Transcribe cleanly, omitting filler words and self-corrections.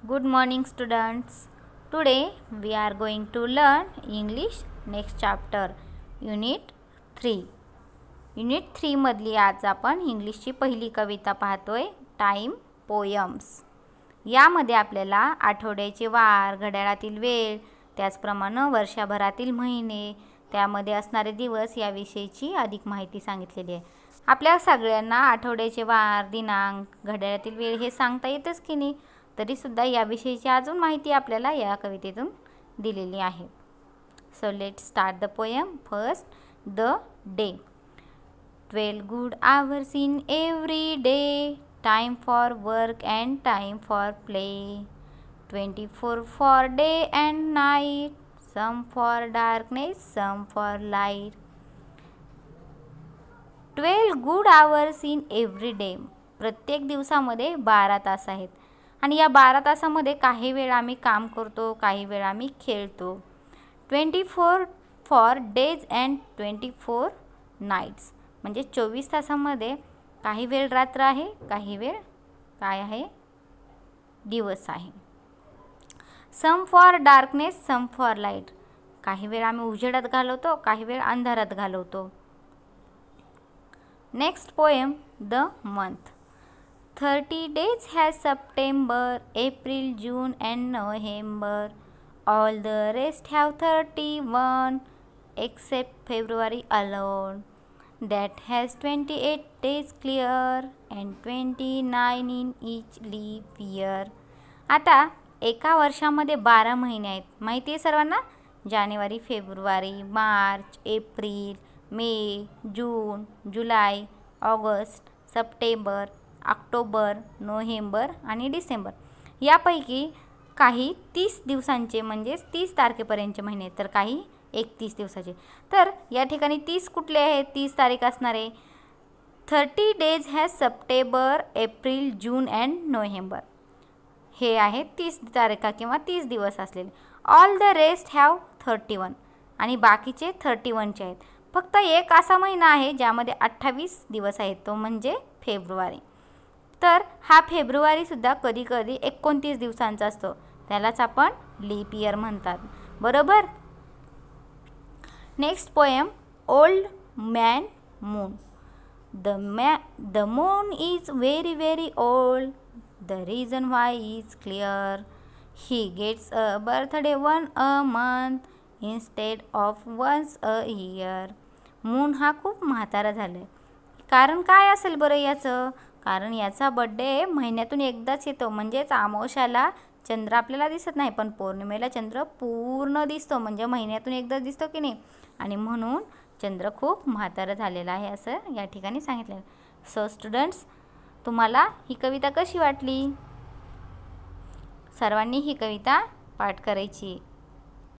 Good morning students. Today we are going to learn English next chapter Unit 3. Unit 3 मधली आज आपण इंग्लिशची पहिली कविता पाहतोय टाइम पोयम्स. यामध्ये आपल्याला आठवड्याचे वार, घड्याळातील वेळ, त्याचप्रमाणे वर्षभरातील महिने, त्यामध्ये असणारे दिवस याविषयीची अधिक माहिती सांगितलेली आहे. आपल्या सगळ्यांना आठवड्याचे वार, दिनांक, घड्याळातील वेळ हे सांगता येतच की नाही, तरी सुद्धा याविषयीची अजून माहिती आपल्याला या कवितेतून दिलेली आहे. So let's start the poem. First, the day. 12 good hours in every day, time for work and time for play, 24 for day and night, some for darkness, some for light. 12 good hours in every day. प्रत्येक दिवसामध्ये 12 तास आहेत आणि या 12 तासामध्ये काही वेळ आम्ही काम करतो, काही वेळ आम्ही खेळतो. 24 फॉर डेज अँड 24 नाईट्स, म्हणजे 24 तासामध्ये काही वेळ रात्र आहे, काही वेळ काय आहे, दिवस आहे. Some for darkness, some for light, काही वेळ आम्ही उजेडात घालवतो, काही वेळ अंधारात घालवतो. Next poem, the month. 30 days has September, April, June and November. All the rest have 31 except February alone. That has 28 days clear and 29 in each leap year. आता एका वर्षामध्ये 12 महिने आहेत. माहिती आहे सर्वांना? जानेवारी, फेब्रुवारी, मार्च, एप्रिल, मे, जून, जुलै, ऑगस्ट, सप्टेंबर, ऑक्टोबर, नोव्हेंबर आणि डिसेंबर. यापैकी काही 30 दिवसांचे म्हणजेच 30 तारखेपर्यंतचे महिने, तर काही 31 दिवसाचे. तर या ठिकाणी 30 कुठले आहेत? 30 तारीख असणारे 30 days has September, April, June and November. हे आहे 30 तारखा किंवा 30 दिवस असलेले. ऑल द रेस्ट हॅव 31 आणि बाकीचे 31चे आहेत. फक्त एक असा महिना आहे ज्यामध्ये 28 दिवस आहेत, तो म्हणजे फेब्रुवारी. तर हा फेब्रुवारीसुद्धा कधीकधी 29 दिवसांचा असतो, त्यालाच आपण लीप इयर म्हणतात. बरोबर. Next poem, old man moon. The moon is very very old, the reason why is clear, he gets a birthday one a month instead of once a year. Moon हा खूप म्हातारा झाला आहे. कारण काय असेल बरं याचं? कारण याचा बड्डे महिन्यातून एकदाच येतो, म्हणजेच अमावस्याला चंद्र आपल्याला दिसत नाही, पण पौर्णिमेला चंद्र पूर्ण दिसतो, म्हणजे महिन्यातून एकदाच दिसतो की नाही, आणि म्हणून चंद्र खूप म्हातारा झालेला आहे असं या ठिकाणी सांगितलं. सो स्टुडंट्स, तुम्हाला ही कविता कशी वाटली? सर्वांनी ही कविता पाठ करायची.